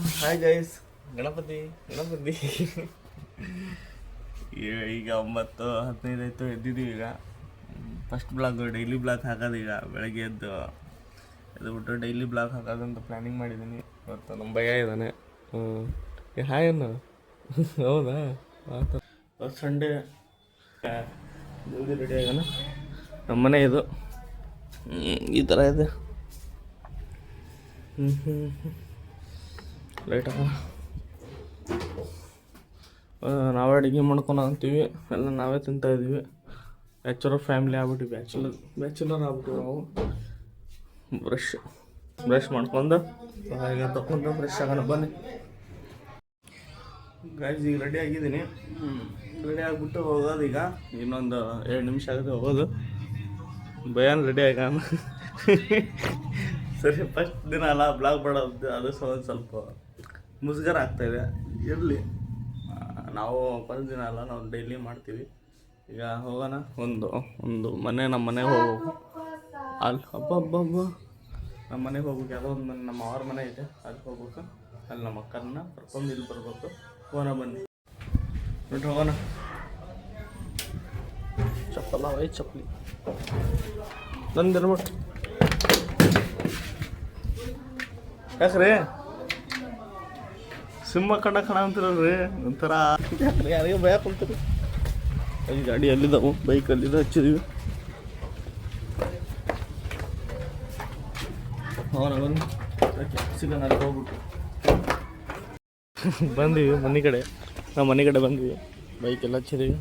Hi guys, Ganapati Ganapati ಈಗ 9:15 ಆಯಿತು. ಎದ್ದಿದ್ದೀವಿ ಈಗ. ಫಸ್ಟ್ ಬ್ಲಾಗ್ ಡೈಲಿ ಬ್ಲಾಗ್ ಹಾಕೋದು. ಈಗ ಬೆಳಗ್ಗೆ ಎದ್ದು ಬಿಟ್ಟು ಡೈಲಿ ಬ್ಲಾಗ್ ಹಾಕೋದಂತ ಪ್ಲ್ಯಾನಿಂಗ್ ಮಾಡಿದ್ದೀನಿ. ಇವತ್ತು ನಮ್ಮ ಭಯ ಇದ್ದಾನೆ. ಹಾಯ್ ಅನ್ನ ಹೌದಾ ಸಂಡೇ ಜಲ್ದಿ ರೆಡಿ ಆಗೋಣ. ನಮ್ಮ ಮನೆ ಇದು ಈ ಥರ ಇದೆ. ಲೈಟ್ ನಾವೇ ಅಡುಗೆ ಮಾಡ್ಕೊಂಡು ಅಂತೀವಿ, ಎಲ್ಲ ನಾವೇ ತಿಂತಾಯಿದ್ದೀವಿ. ಬ್ಯಾಚುಲರ್ ಫ್ಯಾಮಿಲಿ ಆಗ್ಬಿಟ್ಟಿವಿ, ಬ್ಯಾಚುಲರ್ ಆಗ್ಬಿಟ್ಟಿವಿ ನಾವು. ಬ್ರಷ್ ಮಾಡ್ಕೊಂಡು ಹಾಗೆ ತಗೊಂಡು ಬ್ರಷ್ ಆಗೋಣ ಬನ್ನಿ. ಗಾಯ್ಸ್ ಈಗ ರೆಡಿ ಆಗಿದ್ದೀನಿ. ರೆಡಿ ಆಗಿಬಿಟ್ಟು ಹೋಗೋದು. ಈಗ ಇನ್ನೊಂದು 2 ನಿಮಿಷ ಆಗುತ್ತೆ ಹೋಗೋದು. ಭಯಾನ್ ರೆಡಿ ಆಗೋಣ. ಸರಿ, ಫಸ್ಟ್ ದಿನ ಅಲ್ಲ ಬ್ಲಾಗ್ ಮಾಡೋದು, ಅದು ಸ್ವಲ್ಪ ಮುಜುಗರ ಆಗ್ತಾಯಿದೆ. ಇರಲಿ, ನಾವು ಫಸ್ಟ್ ದಿನ ಅಲ್ಲ, ನಾವು ಡೈಲಿ ಮಾಡ್ತೀವಿ. ಈಗ ಹೋಗೋಣ. ಒಂದು ಮನೆ, ನಮ್ಮ ಮನೆಗೆ ಹೋಗ್ಬೇಕು. ಅಲ್ಲಿ ಹಬ್ಬ ನಮ್ಮ ಮನೆಗೆ ಹೋಗ್ಬೇಕು. ಯಾವುದೋ ಒಂದು ಮನೆ, ನಮ್ಮ ಅವ್ರ ಮನೆ ಇದೆ, ಅಲ್ಲಿ ಹೋಗ್ಬೇಕು. ಅಲ್ಲಿ ನಮ್ಮ ಅಕ್ಕನ ಕರ್ಕೊಂಡು ಇಲ್ಲಿ ಬರ್ಬೇಕು. ಹೋಗೋಣ ಬನ್ನಿ, ಬಿಟ್ಟು ಹೋಗೋಣ. ಚಪ್ಪಲ ಚಪ್ಪಲಿ ನಂದಿರ್ಬಿಟ್ಟು ಯಾಕ್ರಿ ಸಿಂಹ ಕಣ ಅಂತಿರಲ್ರಿ ಒಂಥರ. ಯಾರಿಗೆ ಭಯ ಕೊಡ್ತೀರಿ? ಈ ಗಾಡಿ ಅಲ್ಲಿದ್ದಾವು, ಬೈಕ್ ಅಲ್ಲಿದ್ದ ಹಚ್ಚಿದೀವಿ. ಅವನ ಬಂದು ಸಿಗೋಣ, ಅಲ್ಲಿ ಹೋಗ್ಬಿಟ್ಟು ಬಂದೀವಿ ಮನೆ ಕಡೆ. ನಾವು ಮನೆ ಕಡೆ ಬಂದೀವಿ, ಬೈಕ್ ಎಲ್ಲ ಹಚ್ಚಿದೀವಿ.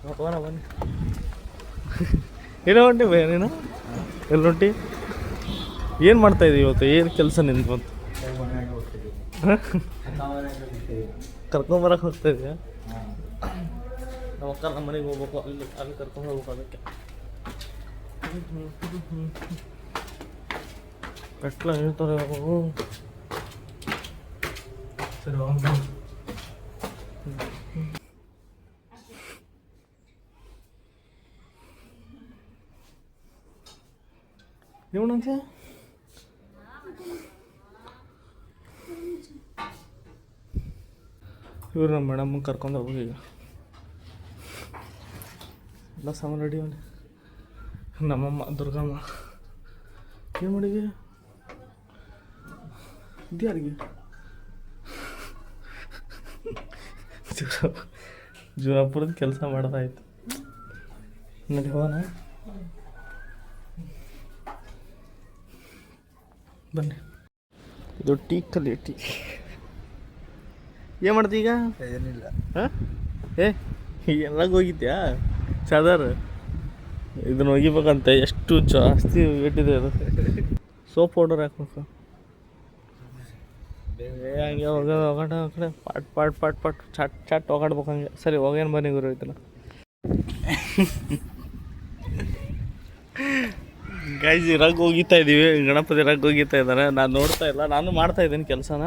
ಹೋಗೋಣ ಬನ್ನಿ. ಏನೋ ಹೊಂಟಿ ಭಯ ನೀನು? ಎಲ್ಲಿ ಹೊಂಟಿ? ಏನು ಮಾಡ್ತಾಯಿದ್ದೀವಿ ಇವತ್ತು? ಏನು ಕೆಲಸ ನಿಂದು ಬಂತು? ಕರ್ಕೊಂಬರಕ್ಕೆ ಹೋಗ್ತಾ ಇದೆಯಾ? ನಮ್ಮ ಅಕ್ಕ ನಮ್ಮ ಮನೆಗೆ ಹೋಗ್ಬೇಕು, ಅಲ್ಲಿ ಕರ್ಕೊಂಡು ಹೋಗ್ಬೇಕು. ಅದಕ್ಕೆ ಕಟ್ಲ ಹೇಳ್ತಾರೆ ಅವು. ಸರಿ ಹೋಗ್ಬೋದು. ಇವನಂತೆ ಇವ್ರು ನಮ್ಮ ಮೇಡಮ್ ಕರ್ಕೊಂಡು ಹೋಗ್ಬೇಕು. ಈಗ ಎಲ್ಲ ಸಾಮಾನು ರೆಡಿ ಅವನು. ನಮ್ಮಮ್ಮ ದುರ್ಗಮ್ಮ ಏನು ಮಾಡಿದ್ವಿ? ಇದ್ಯಾರಿಗೆ ಜೋರಾಪುರದ ಕೆಲಸ ಮಾಡ್ದಾಯ್ತು. ನೋಡಿ ಹೋಗೋಣ ಬನ್ನಿ. ಇದು ಟೀ ಕಲಿ ಟೀ. ಏನು ಮಾಡ್ತಿ ಈಗ? ಏನಿಲ್ಲ. ಹಾಂ ಎಲ್ಲಾಗ ಹೋಗಿದ್ಯಾ? ಚಾದರ್ ಇದನ್ನು ಒಗಿಬೇಕಂತೆ. ಎಷ್ಟು ಜಾಸ್ತಿ ವೇಟಿದೆ ಅದು. ಸೋಪ್ ಪೌಡರ್ ಹಾಕ್ಬೇಕು. ಹಂಗೆ ಹೋಗೋಣ ಆ ಕಡೆ ಪಾಟ್ ಚಾಟ್ ಹೋಗಾಡ್ಬೇಕು ಹಂಗೆ. ಸರಿ ಹೋಗೇನು ಬನ್ನಿ ಗುರು ಐತಲ್ಲ. ಗಾಯ್ಸ್ ರಗ್ ಹೋಗಿತಾ ಇದ್ದೀವಿ. ಗಣಪತಿ ರಗ್ ಹೋಗಿತಾ ಇದ್ದಾನೆ. ನಾನು ನೋಡ್ತಾ ಇಲ್ಲ, ನಾನು ಮಾಡ್ತಾ ಇದ್ದೀನಿ ಕೆಲಸನ.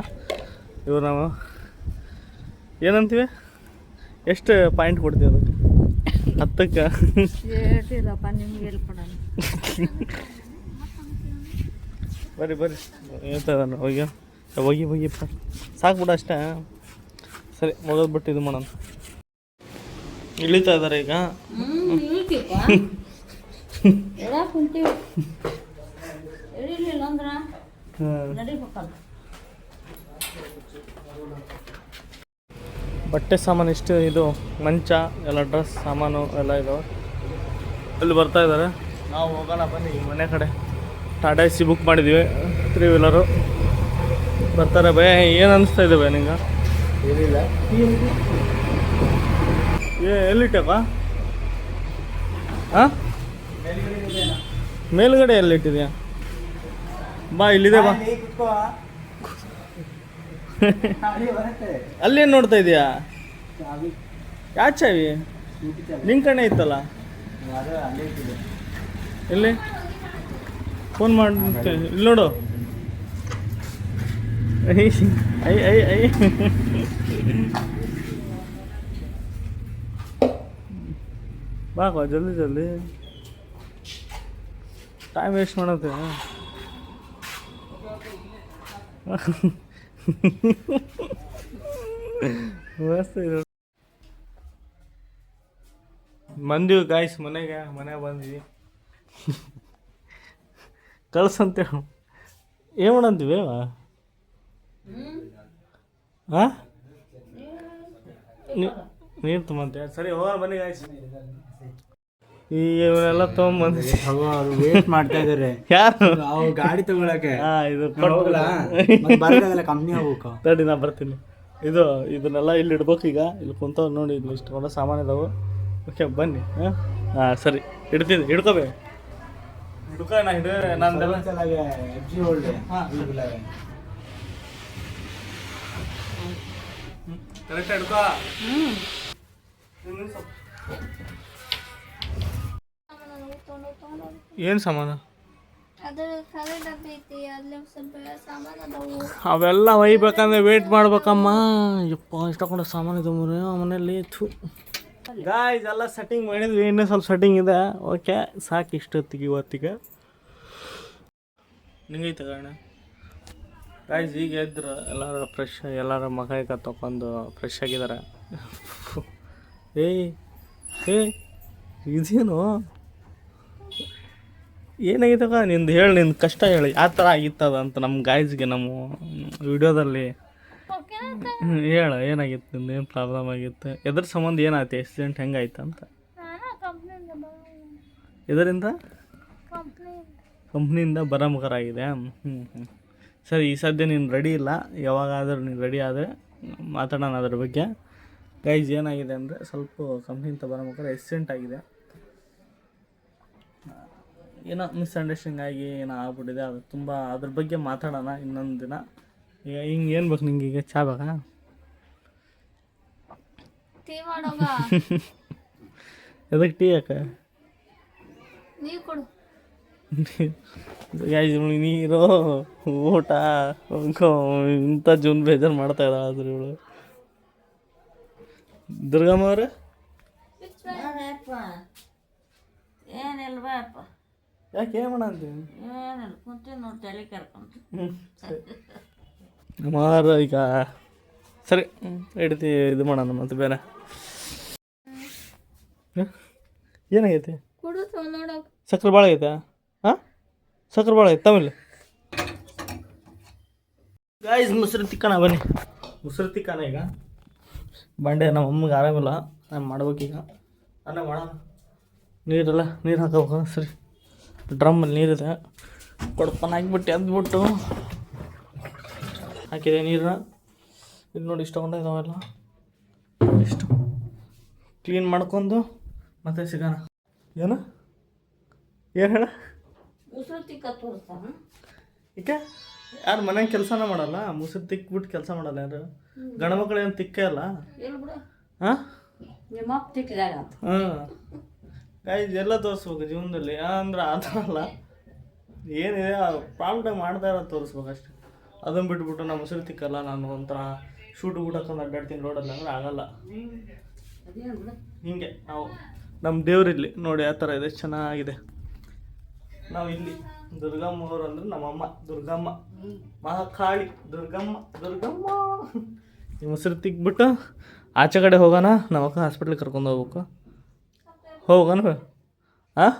ಇವ್ರು ನಾವು ಏನಂತೀವಿ? ಎಷ್ಟು ಪಾಯಿಂಟ್ ಕೊಡ್ತೀವಿ ಅದಕ್ಕೆ? 10ಕ್ಕೆ ಬರ್ರಿ ಹೇಳ್ತಾ ಇದ್ದಾನೆ. ಹೋಗಿ ಸಾಕ್ಬಿಡ ಅಷ್ಟೇ. ಸರಿ ಹೋಗೋದು ಬಿಟ್ಟು ಇದು ಮಾಡೋಣ. ಇಳಿತಾ ಇದ್ದಾರೆ ಈಗ. ಬಟ್ಟೆ ಸಾಮಾನು ಇಷ್ಟು, ಇದು ಮಂಚ ಎಲ್ಲ, ಡ್ರೆಸ್ ಸಾಮಾನು ಎಲ್ಲ ಇದಾವೆ. ಅಲ್ಲಿ ಬರ್ತಾ ಇದ್ದಾರೆ. ನಾವು ಹೋಗೋಣ ಬನ್ನಿ ಮನೆ ಕಡೆ. ಟಾಟಾ AC ಬುಕ್ ಮಾಡಿದ್ದೀವಿ, 3 ವೀಲರು. ಬರ್ತಾರೆ. ಭಯ ಏನು ಅನಿಸ್ತಾ ಇದೆ ಭಯ ನಿಂಗೆ? ಏನಿಲ್ಲ. ಎಲ್ಲಿಟ್ಟಪ್ಪ? ಹಾಂ, ಮೇಲ್ಗಡೆ ಎಲ್ಲಿಟ್ಟಿದ್ಯಾ? ಬಾ, ಇಲ್ಲಿದೆ ಬಾ. ಅಲ್ಲೇನು ನೋಡ್ತಾ ಇದೀಯಾ? ಯಾವ ಚಾವಿ? ನಿನ್ನ ಕಣ್ಣೆ ಇತ್ತಲ್ಲ. ಎಲ್ಲಿ? ಫೋನ್ ಮಾಡಿ ಇಲ್ಲಿ ನೋಡು. ಐ ಬಾ ಜಲ್ದಿ ಟೈಮ್ ವೇಸ್ಟ್ ಮಾಡತ್ತೆ. ಮಸ್ತ್ ಇದೆ. ಬಂದೀವಿ ಗಾಯ್ಸ್ ಮನೆಗೆ ಬಂದ್ವಿ. ಕಳ್ಸಂತೇಳಿ ಏನು ಮಾಡಂತೀವಿ ಹಾಂ ನೀರು ತೊಗೊಂತೀವಿ. ಸರಿ ಹೋಗೋಣ ಬನ್ನಿ ಗಾಯ್ಸ್. ಈ ಇವನ್ನೆಲ್ಲ ತೊಗೊಂಬಂದು ಅವರು ವೇಟ್ ಮಾಡ್ತಾ ಇದಾರೆ. ಯಾರು ಅವ್ರು ಗಾಡಿ ತಗೊಳಕ್ಕೆ. ಇದು ಬರಲ್ಲ ಕಂಪ್ನಿ ಹೋಗ್ಬೇಕು. ತಡಿ ನಾ ಬರ್ತೀನಿ. ಇದನ್ನೆಲ್ಲ ಇಲ್ಲಿ ಇಡ್ಬೇಕು. ಈಗ ಇಲ್ಲಿ ಕುಂತವ್ ನೋಡಿ, ಇಲ್ಲಿ ಇಷ್ಟೊಂದು ಸಾಮಾನು ಇದಾವೆ. ಓಕೆ ಬನ್ನಿ. ಹಾಂ ಸರಿ ಇಡ್ತೀನಿ. ಹಿಡ್ಕೋಬೇ ಹಿಡ್ಕೊ. ನಾ ನಂದೆಲ್ಲ ಕರೆಕ್ಟ್ ಹಿಡ್ಕೋ. ಏನು ಸಾಮಾನು? ಅವೆಲ್ಲ ಒಯ್ಬೇಕಂದ್ರೆ ವೇಟ್ ಮಾಡ್ಬೇಕಮ್ಮ. ಯಪ್ಪ ಇಷ್ಟಕೊಂಡು ಸಾಮಾನು ಇದೆ ಮನೇಲಿ. ಗಾಯ್ಸ್ ಎಲ್ಲ ಸೆಟ್ಟಿಂಗ್ ಮಾಡಿದ್ವಿ, ಇನ್ನೂ ಸ್ವಲ್ಪ ಸೆಟ್ಟಿಂಗ್ ಇದೆ. ಓಕೆ ಸಾಕು ಇಷ್ಟೊತ್ತಿಗೆ ಇವತ್ತಿಗೆ. ನಿಂಗೈತೆ ತಗೋಣ ಗಾಯ್ಸ್. ಈಗ ಎದ್ರು ಎಲ್ಲರೂ ಫ್ರೆಶ್, ಎಲ್ಲರೂ ಮಗ ತಗೊಂಡು ಫ್ರೆಶ್ ಆಗಿದ್ದಾರೆ. ಇದೇನು ಏನಾಗಿತ್ತಕ್ಕ ನಿಂದು ಹೇಳಿ, ನಿಂದು ಕಷ್ಟ ಹೇಳಿ ಯಾವ ಥರ ಆಗಿತ್ತದ ಅಂತ ನಮ್ಮ ಗಾಯ್ಸ್ಗೆ ನಮ್ಮ ವಿಡಿಯೋದಲ್ಲಿ ಹೇಳು. ಏನಾಗಿತ್ತು ನಿಂದು, ಏನು ಪ್ರಾಬ್ಲಮ್ ಆಗಿತ್ತು, ಎದ್ರ ಸಂಬಂಧ ಏನಾಯ್ತು, ಆಕ್ಸಿಡೆಂಟ್ ಹೆಂಗಾಯ್ತು ಅಂತ. ಇದರಿಂದ ಕಂಪ್ನಿಯಿಂದ ಬರಮುಖರ ಆಗಿದೆ. ಸರಿ ಈ ಸದ್ಯ ನೀನು ರೆಡಿ ಇಲ್ಲ. ಯಾವಾಗಾದರೂ ನೀನು ರೆಡಿ ಆದರೆ ಮಾತಾಡೋಣ ಅದ್ರ ಬಗ್ಗೆ. ಗೈಸ್ ಏನಾಗಿದೆ ಅಂದರೆ ಸ್ವಲ್ಪ ಕಂಪ್ನಿಯಿಂದ ಬರಮುಖರ ಆಕ್ಸಿಡೆಂಟ್ ಆಗಿದೆ. ಏನೋ ಮಿಸ್ಅಂಡರ್ಸ್ಟ್ಯಾಂಡಿಂಗ್ ಆಗಿ ಏನೋ ಆಗ್ಬಿಟ್ಟಿದೆ. ಅದು ತುಂಬ ಅದ್ರ ಬಗ್ಗೆ ಮಾತಾಡೋಣ ಇನ್ನೊಂದು ದಿನ. ಈಗ ಹಿಂಗೆ ಏನು ಬೇಕು ನಿಂಗೆ? ಈಗ ಚಾ ಬೇಕಾ? ಎದಕ್ಕೆ ಟೀ ಯಾಕೆ? ನೀರು ಊಟ ಇಂಥ ಜೂನ್ ಬೇಜಾರು ಮಾಡ್ತಾ ಇದ್ದಾಳೆ ಆದ್ರೆ ಇವಳು. ದುರ್ಗಮ್ಮ ಅವ್ರೆ ಯಾಕೆ ಏನು ಮಾಡಂತೀವಿ? ಅಮ್ಮಾರ ಈಗ ಸರಿ ಹಿಡ್ತಿ ಇದು ಮಾಡೋಣ ಮತ್ತೆ ಬೇರೆ. ಏನಾಗೈತೆ? ಸಕ್ಕರೆ ಭಾಳ ಐತೆ? ಹಾಂ ಸಕ್ಕರೆ ಭಾಳ ಐತೆ ತಮಿಳ್ ಗಾಯ್ಸ್. ಮೊಸರು ತಿಕ್ಕೋಣ ಬನ್ನಿ. ಮೊಸರು ತಿಕ್ಕೋಣ ಈಗ. ಬಂಡೆ ನಮ್ಮ ಅಮ್ಮಗೆ ಆರಾಮಿಲ್ಲ, ನಾನು ಮಾಡ್ಬೇಕೀಗ. ಅನ್ನ ಮಾಡೋಣ. ನೀರು ಹಾಕೋಬೇಕು. ಸರಿ ಡ್ರಮ್ಮಲ್ಲಿ ನೀರಿದೆ, ಕೊಡಪನ ಹಾಕ್ಬಿಟ್ಟು ಎದ್ಬಿಟ್ಟು ಹಾಕಿದೆ ನೀರನ್ನ. ಇದು ನೋಡಿ ಇಷ್ಟು ತೊಗೊಂಡ ಇದಾವೆಲ್ಲ. ಇಷ್ಟು ಕ್ಲೀನ್ ಮಾಡ್ಕೊಂಡು ಮತ್ತೆ ಸಿಗೋಣ. ಏನು ಹೇಳ? ಈಗ ಯಾರು ಮನ್ಯಾಗ ಕೆಲಸನ ಮಾಡಲ್ಲ, ಮುಸುರು ತಿಕ್ಬಿಟ್ಟು ಕೆಲಸ ಮಾಡಲ್ಲ ಯಾರು? ಗಂಡ ಮಕ್ಕಳು ಏನು ತಿಕ್ಕೇ ಅಲ್ಲ. ಹಾಂ ಹಾಂ ಗಾಯ್ಸ್ ಎಲ್ಲ ತೋರಿಸ್ಬೇಕು ಜೀವನದಲ್ಲಿ. ಅಂದ್ರೆ ಆ ಥರ ಅಲ್ಲ, ಏನಿದೆ ಪ್ರಾಂಪ್ಟಾಗಿ ಮಾಡ್ತಾ ಇರೋದು ತೋರಿಸ್ಬೇಕು ಅಷ್ಟೇ. ಅದನ್ನು ಬಿಟ್ಬಿಟ್ಟು ನಾವು ಮೊಸರು ತಿಕ್ಕಲ್ಲ, ನಾನು ಒಂಥರ ಶೂಟು ಗೂಟ ಹಾಕೊಂಡು ಅಡ್ಡಾಡ್ತೀನಿ ರೋಡಲ್ಲಿ ಅಂದ್ರೆ ಆಗಲ್ಲ. ಹೀಗೆ ನಾವು ನಮ್ಮ ದೇವ್ರಿಲ್ಲಿ ನೋಡಿ ಆ ಥರ ಇದೆ, ಚೆನ್ನಾಗಿದೆ. ನಾವು ಇಲ್ಲಿ ದುರ್ಗಮ್ಮ ಅವರು ಅಂದ್ರೆ ನಮ್ಮಮ್ಮ ದುರ್ಗಮ್ಮ, ಮಹಾಕಾಳಿ ದುರ್ಗಮ್ಮ. ಈ ಮೊಸರು ತಿಕ್ಬಿಟ್ಟು ಆಚೆ ಕಡೆ ಹೋಗೋಣ. ನಮ್ಮ ಅಕ್ಕ ಹಾಸ್ಪಿಟ್ಲಿಗೆ ಕರ್ಕೊಂಡು ಹೋಗ್ಬೇಕು. ಹೋಗೋಣ ಹಾಂ.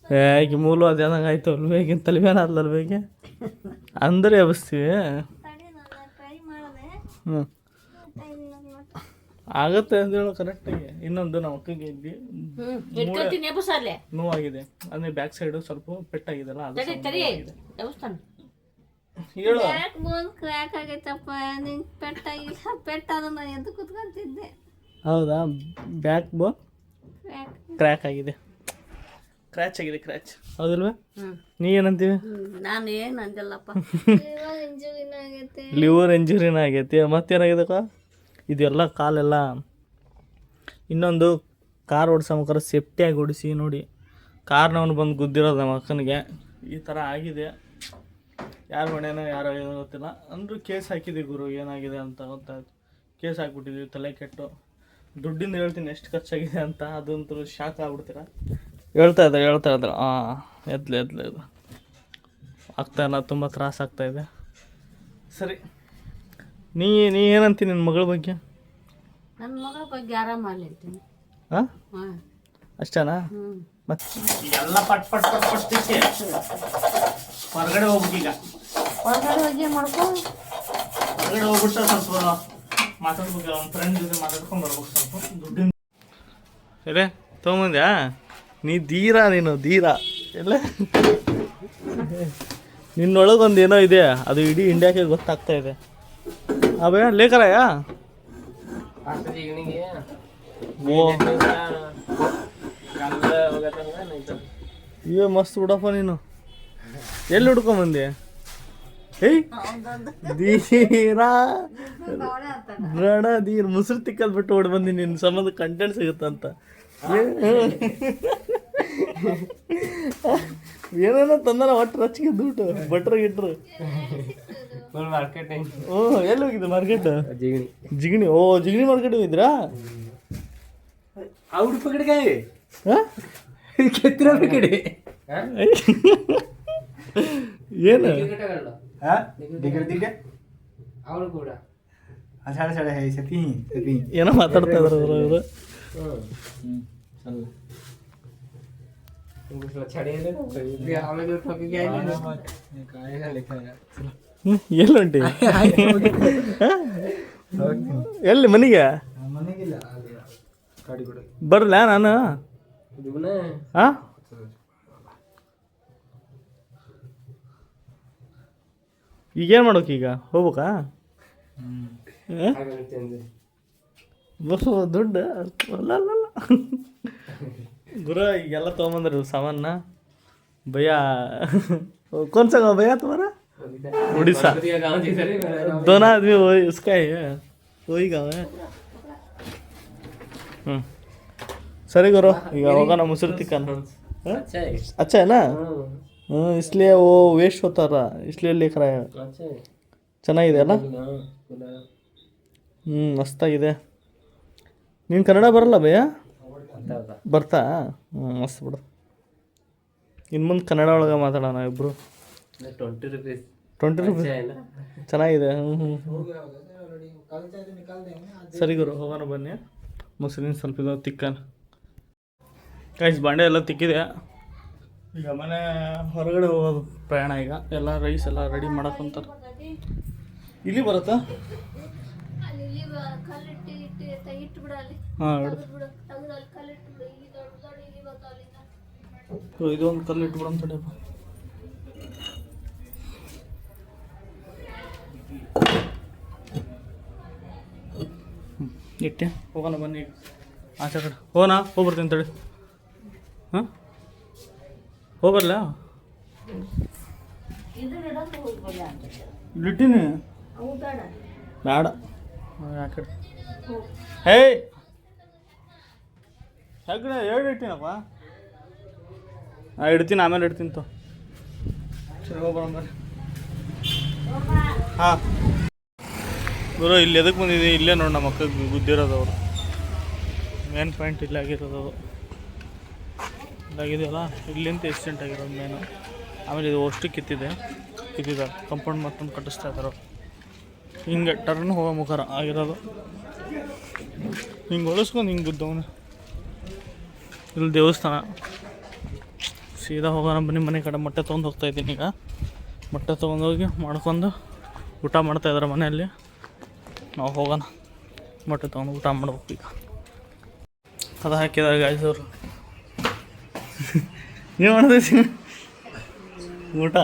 ಹೇಗೆ ಮೂಲು ಅದೇನಂಗೆ ಆಯ್ತು ಅಲ್ವೇಗಿನ ತಲೆಬೇನ ಅಲ್ವೇಗೆ ಅಂದರೆ ಎಬ್ಬಿಸ್ತೀವಿ. ಹ್ಞೂ ಆಗತ್ತೆ ಅಂತ ಹೇಳೋ ಕರೆಕ್ಟಾಗಿ. ಇನ್ನೊಂದು ನಮ್ಮ ಅಕ್ಕಗೆ ಇಲ್ಲಿ ನೋವಾಗಿದೆ, ಅಂದರೆ ಬ್ಯಾಕ್ ಸೈಡು ಸ್ವಲ್ಪ ಪೆಟ್ಟಾಗಿದೆಲ್ಲ ಅದು ಹೇಳು. ಹೌದಾ? ಬ್ಯಾಕ್ ಬೋನ್ ಕ್ರ್ಯಾಕ್ ಆಗಿದೆ, ಕ್ರ್ಯಾಚ್ ಆಗಿದೆ, ಕ್ರ್ಯಾಚ್ ಹೌದಲ್ವಾ? ನೀ ಏನಂತೀವಿ? ನಾನು ಏನು ಅಂದಿಲ್ಲಪ್ಪ. ಲಿವರ್ ಇಂಜುರಿನ ಆಗೈತಿ. ಮತ್ತೇನಾಗಿದಕ್ಕ ಇದೆಲ್ಲ ಕಾಲೆಲ್ಲ. ಇನ್ನೊಂದು ಕಾರ್ ಓಡಿಸೋಬೇಕಾದ್ರೆ ಸೇಫ್ಟಿಯಾಗಿ ಓಡಿಸಿ ನೋಡಿ. ಕಾರ್ನವನು ಬಂದು ಗುದ್ದಿರೋದು ನಮ್ಮ ಅಕ್ಕನಿಗೆ ಈ ಥರ ಆಗಿದೆ. ಯಾರ ಮನೇನೋ ಯಾರೋ ಏನೋ ಗೊತ್ತಿಲ್ಲ. ಅಂದರೂ ಕೇಸ್ ಹಾಕಿದ್ದೀವಿ ಗುರು, ಏನಾಗಿದೆ ಅಂತ ಗೊತ್ತಾಯ್ತು. ಕೇಸ್ ಹಾಕ್ಬಿಟ್ಟಿದ್ವಿ ತಲೆ ಕೆಟ್ಟು. ದುಡ್ಡಿಂದ ಹೇಳ್ತೀನಿ ಎಷ್ಟು ಖರ್ಚಾಗಿದೆ ಅಂತ, ಅದಂತೂ ಶಾಕ್ ಆಗ್ಬಿಡ್ತೀರ. ಹೇಳ್ತಾ ಇದ್ದಾರೆ ಹಾಂ ಎದ್ಲು ಆಗ್ತಾಯಿಲ್ಲ, ತುಂಬ ತ್ರಾಸ ಆಗ್ತಾಯಿದೆ. ಸರಿ ನೀ ಏನಂತೀನಿ ನಿನ್ನ ಮಗಳ ಬಗ್ಗೆ? ನನ್ನ ಮಗಳ ಬಗ್ಗೆ ಆರಾಮಲ್ಲಿ ಅಂತೀನಿ. ಹಾಂ ಹಾಂ ಅಷ್ಟೇನಾ? ಹ್ಞೂ ಮತ್ತೆ ಎಲ್ಲ ಪಟ್ ಪಟ್ ಪಟ್ ಪಟ್ ತಿಕ್ಕಿ ಹೊರಗಡೆ ಹೋಗ್ಬೇಕೀಗ. ಹೊರಗಡೆ ಹೋಗಿ ಮಾಡ್ಕೊ. ಹೊರಗಡೆ ಹೋಗ್ಬಿಟ್ಟು ಸ್ವಲ್ಪ ಮಾತಾಡ್ಬೇಕು, ಅವ್ನ ಫ್ರೆಂಡ್ ಜೊತೆ ಮಾತಾಡ್ಕೊಂಡು ಬರ್ಬೇಕು ಸ್ವಲ್ಪ ದುಡ್ಡಿನ. ಸರಿ ತೊಗೊಂಬಂದ್ಯಾ? ನೀ ನೀನು ಧೀರ ಎಲ್ಲ. ನಿನ್ನೊಳಗೊಂದು ಏನೋ ಇದೆ, ಅದು ಇಡೀ ಇಂಡಿಯಾಕ್ಕೆ ಗೊತ್ತಾಗ್ತಾ ಇದೆ. ಅಭಯ ಲೇಖರಾಯ ಓ ಇವ ಮಸ್ತ್ ಬಿಡಪ್ಪ ನೀನು. ಎಲ್ಲಿ ಹುಡ್ಕೊಂಬಂದೆ? ಏಯ್ ಧೀರಾ ಧೀರ್ ಮುಸುರು ತಿಕ್ಕದ್ ಬಿಟ್ಟು ಓಡಿ ಬಂದಿ. ನಿನ್ನ ಸಂಬಂಧ ಕಂಟೆಂಟ್ ಸಿಗುತ್ತಂತ ಏನೇನೋ ತಂದಾನ. ಒಟ್ಟು ರಚ್ಚಿಗೆ ದುಡ್ಡು ಬಟ್ರ ಗಿಟ್ರು. ಓ ಎಲ್ಲಿ ಹೋಗಿದ್ದೆ ಮಾರ್ಕೆಟ್? ಜಿಗಣಿ. ಓ ಜಿಗಣಿ ಮಾರ್ಕೆಟ್ ಹೋಗಿದ್ರಾ? ಅವ್ರ ಕಡೆಗೆ ಕೆತ್ತಿರೋ ಕಡೆ ಏನು ಅವರು ಕೂಡ ಸಾಡೆ ಸಾಡೆ ಸತಿ ಸತಿ ಏನೋ ಮಾತಾಡ್ತಾ ಇದಾರೆ ಅವರು. ಎಲ್ಲಿ ಹೊಂಟಿ? ಎಲ್ಲಿ ಮನೆಗೆ ಬರಲ್ಲ ನಾನು? ಹಾಂ ಈಗೇನು ಮಾಡೋಕೆ? ಈಗ ಹೋಗ್ಬೇಕಾ? ದುಡ್ಡು ಅಲ್ಲ ಗುರು ಈಗೆಲ್ಲ ತೊಗೊಂಬಂದ್ರಿ ಸಾಮಾನ. ಭಯ कौन सा गाँव भैया तुम्हारा? उड़ीसा। दोनों आदमी वही उसका ही है, वही गाँव है। सरी गुरु ಈಗ ಹೋಗೋಣ ಮುಸುರು ತಿಕ್ಕನ. अच्छा है ना? इसलिए वो वेस्ट होता रहा, इसलिए लेकर आया. ಚೆನ್ನಾಗಿದೆ ಅಲ್ಲ? ಮಸ್ತಾಗಿದೆ. ನೀನು ಕನ್ನಡ ಬರಲ್ಲ ಭಯ್ಯ? ಬರ್ತಾ? ಮಸ್ತ್ ಬಿಡು. ಇನ್ನು ಮುಂದೆ ಕನ್ನಡ ಒಳಗೆ ಮಾತಾಡೋಣ ಇಬ್ಬರು. 20 ರೂಪೀಸ್ ಚೆನ್ನಾಗಿದೆ. ಸರಿ ಗುರು ಹೋಗೋಣ ಬನ್ನಿ. ಮೊಸರಿನ ಸ್ವಲ್ಪ ಇದು ತಿಕ್ಕನ. ಗೈಸ್ ಬಾಂಡೆ ಎಲ್ಲ ತಿಕ್ಕಿದೆ. ಈಗ ಮನೆ ಹೊರಗಡೆ ಹೋಗೋದು ಪ್ರಯಾಣ. ಈಗ ಎಲ್ಲ ರೈಸ್ ಎಲ್ಲ ರೆಡಿ ಮಾಡಕ್ಕಂತಾರೆ. ಇಲ್ಲಿ ಬರುತ್ತಾ? ಹಾಂ ಇದೊಂದು ಕಲ್ಲು ಇಟ್ಬಿಡೋಣ ತಡೆಯಪ್ಪ. ಇಟ್ಟೆ ಹೋಗೋಣ ಬನ್ನಿ. ಈಗ ಆಚೆ ಕಡೆ ಹೋಗೋಣ. ಹೋಗ್ಬರ್ತೀನಿ ತಡಿ. ಹಾಂ ಹೋಗ್ಬರ್ಲ? ಇಟ್ಟಿನಿ ಬೇಡ. ಯಾಕಡೆ ಹೇಯ್ ಯಾಕಡೆ ಎರಡು ಇಟ್ಟಿನಪ್ಪ. ಇಡ್ತೀನಿ, ಆಮೇಲೆ ಇಡ್ತೀನಿ ತೋ. ಸರಿ ಹೋಗ್ಬರೋಣ ಬರ್ರಿ. ಹಾಂ ಗುರು ಇಲ್ಲಿ ಎದಕ್ಕೆ ಬಂದಿದ್ದೀವಿ? ಇಲ್ಲೇ ನೋಡಿ ನಮ್ಮ ಅಕ್ಕಗೆ ಗುದ್ದಿರೋದು ಅವರು. ಮೇನ್ ಪಾಯಿಂಟ್ ಇಲ್ಲೇ ಆಗಿರೋದು ಅದು. ಇದಾಗಿದೆಯಲ್ಲ ಇಲ್ಲಿಂದ ಎಕ್ಸಿಡೆಂಟ್ ಆಗಿರೋದು ಮೇನು. ಆಮೇಲೆ ಇದು ಅಷ್ಟು ಕಿತ್ತಿದ್ದಾರೆ. ಕಂಪೌಂಡ್ ಮತ್ತೊಂದು ಕಟ್ಟಿಸ್ತಾ ಇದ್ದಾರೆ. ಹಿಂಗೆ ಟರ್ನ್ ಹೋಗೋ ಮುಖಾರ ಆಗಿರೋದು. ಹಿಂಗೆ ಹೊಳಿಸ್ಕೊಂಡು ಹಿಂಗೆ ಗುದ್ದವನು. ಇಲ್ಲಿ ದೇವಸ್ಥಾನ. ಸೀದಾ ಹೋಗೋಣ ಬನ್ನಿ. ಮನೆ ಕಡೆ ಮೊಟ್ಟೆ ತೊಗೊಂಡು ಹೋಗ್ತಾಯಿದ್ದೀನಿ. ಈಗ ಮೊಟ್ಟೆ ತೊಗೊಂಡೋಗಿ ಮಾಡ್ಕೊಂಡು ಊಟ ಮಾಡ್ತಾಯಿದ್ದಾರೆ ಮನೆಯಲ್ಲಿ. ನಾವು ಹೋಗೋಣ ಮೊಟ್ಟೆ ತೊಗೊಂಡು ಊಟ ಮಾಡ್ಬೇಕು. ಈಗ ಅದು ಹಾಕಿದ್ದಾರೆ ಗಾಯ್ಸವರು. ಏನು ಮಾಡ್ತೈತಿ ಊಟ?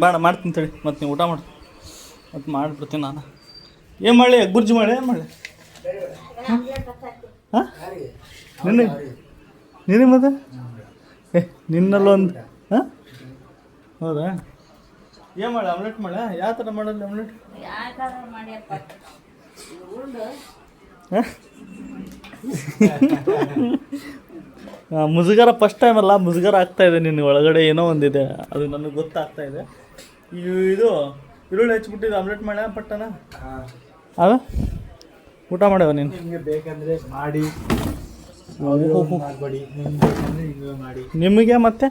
ಬೇಡ ಮಾಡ್ತೀನಿ ತಡಿ. ಮತ್ತು ನೀವು ಊಟ ಮಾಡಿ ಮತ್ತು ಮಾಡಿಬಿಡ್ತೀನಿ ನಾನು. ಏನು ಮಾಡಲಿ? ಗುರ್ಜಿ ಮಾಡಿ ಏನು ಮಾಡಲಿ? ಹಾಂ ನಿನಗೆ ಮತ್ತೆ ನಿನ್ನಲ್ಲೊಂದು. ಹಾಂ ಹೌದಾ? ಏನು ಮಾಡಿ? ಆಮ್ಲೆಟ್ ಮಾಡ? ಯಾವ ಥರ ಮಾಡಲ್ಲ ಆಮ್ಲೆಟ್? ಮುಜುಗರ ಫಸ್ಟ್ ಟೈಮ್ ಅಲ್ಲ, ಮುಜುಗರ ಆಗ್ತಾಯಿದೆ. ನಿನ್ನ ಒಳಗಡೆ ಏನೋ ಒಂದಿದೆ, ಅದು ನನಗೆ ಗೊತ್ತಾಗ್ತಾ ಇದೆ. ಇದು ಈರುಳ್ಳಿ ಹೆಚ್ಚಿಬಿಟ್ಟಿದ್ದು ಆಮ್ಲೆಟ್ ಮಾಡ್ಯ ಪಟ್ಟಣ. ಅದ ಊಟ ಮಾಡ್ಯವ ನೀನು? ನಿಮಗೆ ಬೇಕಂದರೆ ಮಾಡಿ, ನಿಮಗೆ ಮತ್ತೆ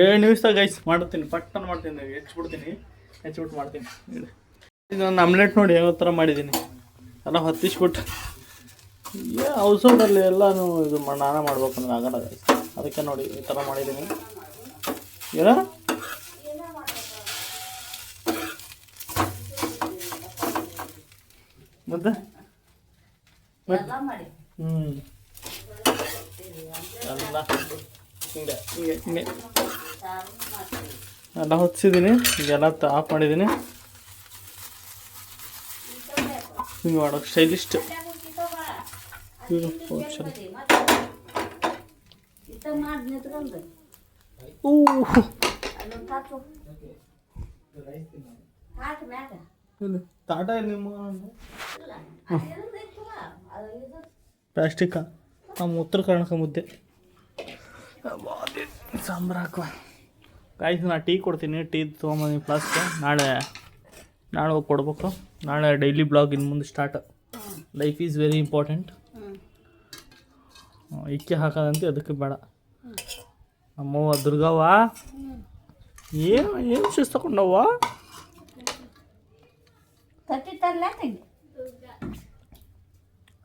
7 ನಿಮಿಷದಾಗ ಗೈಸ್ ಮಾಡ್ತೀನಿ. ಪಟ್ಟನ ಮಾಡ್ತೀನಿ, ಹೆಚ್ಚಿಬಿಡ್ತೀನಿ. ಹೆಚ್ಚಿಬಿಟ್ಟು ಮಾಡ್ತೀನಿ. ಇದು ನಾನು ಆಮ್ಲೆಟ್ ನೋಡಿ ಯಾವ ಥರ ಮಾಡಿದ್ದೀನಿ, ಎಲ್ಲ ಹೊತ್ತಿಸ್ಬಿಟ್ಟು. ಔಷಧಲ್ಲಿ ಎಲ್ಲನೂ ಇದು ನಾನೇ ಮಾಡ್ಬೇಕು ನನಗೆ ಆಗಲ್ಲ, ಅದಕ್ಕೆ ನೋಡಿ ಈ ಥರ ಮಾಡಿದ್ದೀನಿ. ಏನ ಮತ್ತೆ ಎಲ್ಲ ಹಿಂಗೆ ಹಿಂಗೆ ಹಿಂಗೆ ಎಲ್ಲ ಹೊತ್ತಿಸಿದ್ದೀನಿ. ಈಗೆಲ್ಲ ಆಫ್ ಮಾಡಿದ್ದೀನಿ. ಹಿಂಗೆ ಮಾಡೋಕೆ ಸ್ಟೈಲಿಸ್ಟ್. ತಾಟ ನಿಮ್ಮ ಪ್ಲಾಸ್ಟಿಕ್ಕ ನಮ್ಮ ಉತ್ತರ ಕರ್ನಾಟಕ ಮುದ್ದೆ ಸಾಂಬಾರು ಹಾಕುವ. ಕಾಯ್ತು, ನಾ ಟೀ ಕೊಡ್ತೀನಿ. ಟೀ ತೊಗೊಂಬಂದು ಫ್ಲಾಸ್ಕ್ ನಾಳೆ ಹೋಗಿ ಕೊಡ್ಬೇಕು. ನಾಳೆ ಡೈಲಿ ಬ್ಲಾಗ್ ಇನ್ನು ಮುಂದೆ start. Life is very important. ಇಕ್ಕೆ ಹಾಕೋದಂತೆ ಅದಕ್ಕೆ ಬೇಡ. ನಮ್ಮವ್ವ ದುರ್ಗವ್ವ ಏನು ಶಿಸ್ತು ತಗೊಂಡವ್ವ.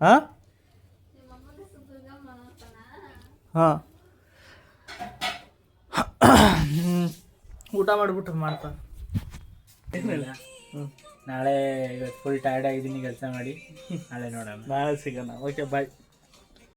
ಹಾಂ ಹಾಂ ಊಟ ಮಾಡಿಬಿಟ್ಟು ಮಾಡ್ತಾನೆ. ಏನಿಲ್ಲ, ನಾಳೆ ಇವತ್ತು ಫುಲ್ ಟಯರ್ಡ್ ಆಗಿದ್ದೀನಿ ಕೆಲಸ ಮಾಡಿ. ನಾಳೆ ನೋಡೋಣ. ನಾಳೆ ಸಿಗೋಣ. ಓಕೆ ಬಾಯ್.